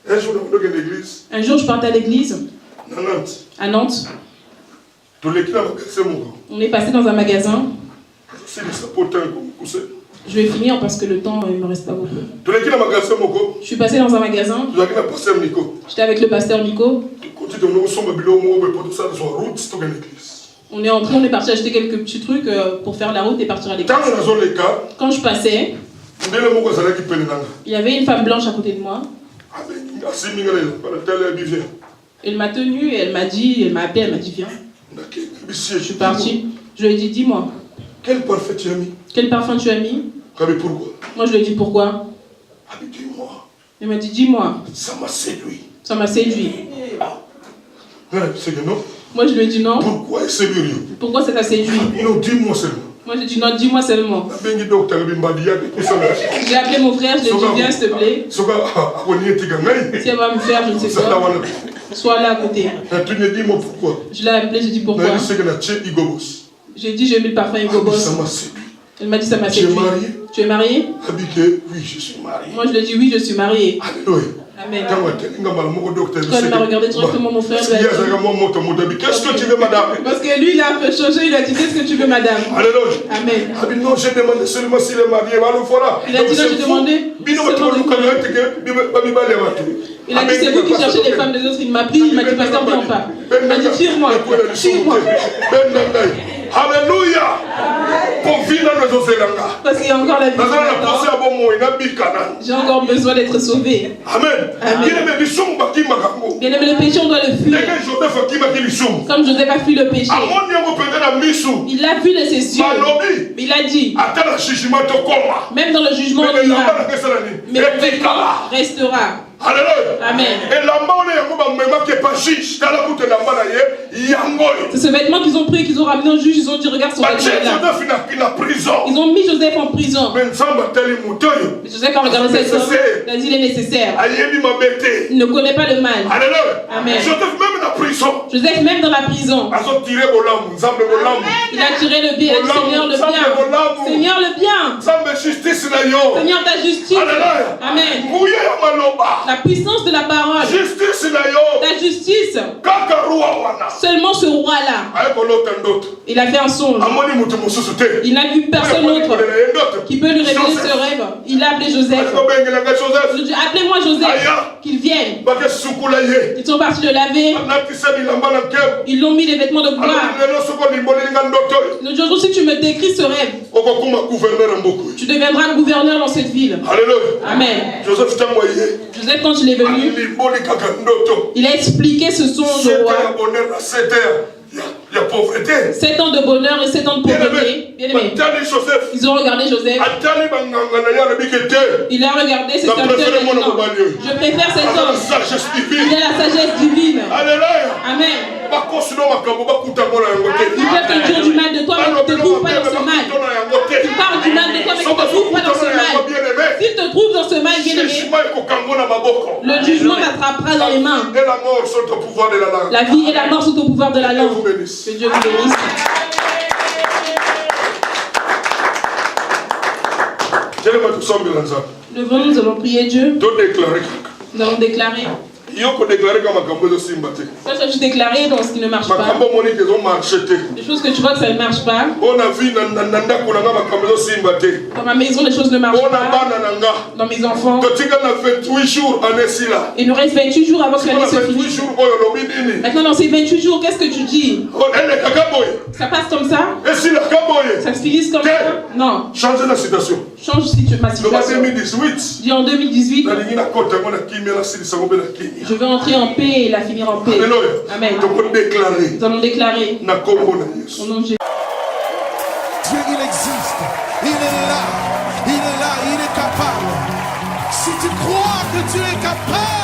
Un jour, je partais à l'église à Nantes. On est passé dans un magasin. Je vais finir parce que le temps il ne me reste pas beaucoup. Je suis passé dans un magasin. J'étais avec le pasteur Nico. On est parti acheter quelques petits trucs pour faire la route et partir à l'église. Quand je passais, il y avait une femme blanche à côté de moi. Elle m'a tenu et elle m'a appelé, elle m'a dit viens. Je suis parti. Je lui ai dit dis-moi. Quel parfum tu as mis? Quel parfum tu as mis? Pourquoi? Moi je lui ai dit pourquoi? Dis-moi. Elle m'a dit dis-moi. Ça m'a séduit. Ça m'a séduit. C'est que non. Moi, je lui ai dit non. Pourquoi il s'est séduit? Pourquoi ça t'a séduit? Non, dis-moi seulement. Moi, j'ai dit non, dis-moi seulement. J'ai appelé mon frère, je lui ai dit viens, s'il te plaît. Si elle va me faire, je ne sais pas. Sois là à côté. Je l'ai appelé, j'ai dit pourquoi. J'ai dit j'ai mis le parfum Hugo Boss. Elle m'a dit ça m'a séduit. Tu es marié? Oui, je suis marié. Moi, je lui ai dit oui, je suis marié. Alléluia. Amen. Quand il m'a regardé directement, mon frère lui a dit, qu'est-ce que tu veux, madame? parce que lui, il a un peu changé, il a dit qu'est-ce que tu veux, madame? Alléluia. Amen. Non, j'ai demandé seulement s'il est marié. Voilà. Il a dit non, j'ai demandé. Il a dit c'est vous qui cherchez les femmes des autres. Il m'a pris, il m'a dit pasteur, viens pas. Il m'a dit tire-moi, tire-moi. Alléluia. Parce qu'il y a encore la vie. J'ai encore besoin d'être sauvé. Amen. Bien aimé, le péché, on doit le fuir. Comme Joseph a fui le péché. Il l'a vu de ses yeux. Mais il a dit, même dans le jugement, on ira. Mais le vêtement restera. Alléluia. Amen. C'est ce vêtement qu'ils ont pris, qu'ils ont ramené au juge, ils ont dit regarde son vêtement là. Ils ont mis Joseph en prison. Mais Joseph a regardé cet homme, il a dit il est nécessaire. Il ne connaît pas le mal. Alléluia. Amen. Joseph même dans la prison. Il a tiré le bien, il a dit Seigneur le bien. Seigneur le bien. Seigneur ta justice. Amen. La puissance de la parole. La justice. Seulement ce roi-là. Il a fait un songe. Il n'a vu personne d'autre qui peut lui révéler ce rêve. Il a appelé Joseph. Je dis appelez-moi Joseph. Qu'il vienne. Ils sont partis le laver. Ils l'ont mis les vêtements de gloire. Le jour si tu me décris ce rêve, tu deviendras gouverneur dans cette ville. Amen. Joseph, quand il est venu, il a expliqué ce songe au roi. 7 ans de bonheur et 7 ans de pauvreté. Bien aimé. Ils ont regardé Joseph. Il a regardé ses serviteurs. Je préfère cet homme. Il a la sagesse divine. Amen. Tu peux te dire du mal de toi, mais tu ne te trouves pas dans ce mal. Tu parles du mal de toi, mais tu ne te trouves pas dans ce mal. S'il te trouve dans ce mal, bien aimé, le jugement t'attrapera dans les mains. La vie et la mort sont au pouvoir de la langue. Que Dieu vous bénisse. Devant nous, nous allons prier Dieu. Nous allons déclarer. Ça, je vais déclarer dans ce qui ne marche pas. Les choses que tu vois que ça ne marche pas. Dans ma maison, les choses ne marchent pas. Dans mes enfants. Il nous reste 28 jours avant que l'année se finisse. Maintenant, dans ces 28 jours, qu'est-ce que tu dis? Ça passe comme ça? Ça se finisse comme ça? Non. Change la situation. Change ma situation. Dis en 2018. Je veux entrer en paix et la finir en paix. Amen. Nous allons déclarer. Au nom de Jésus. Dieu, il existe. Il est là. Il est là. Il est capable. Si tu crois que tu es capable,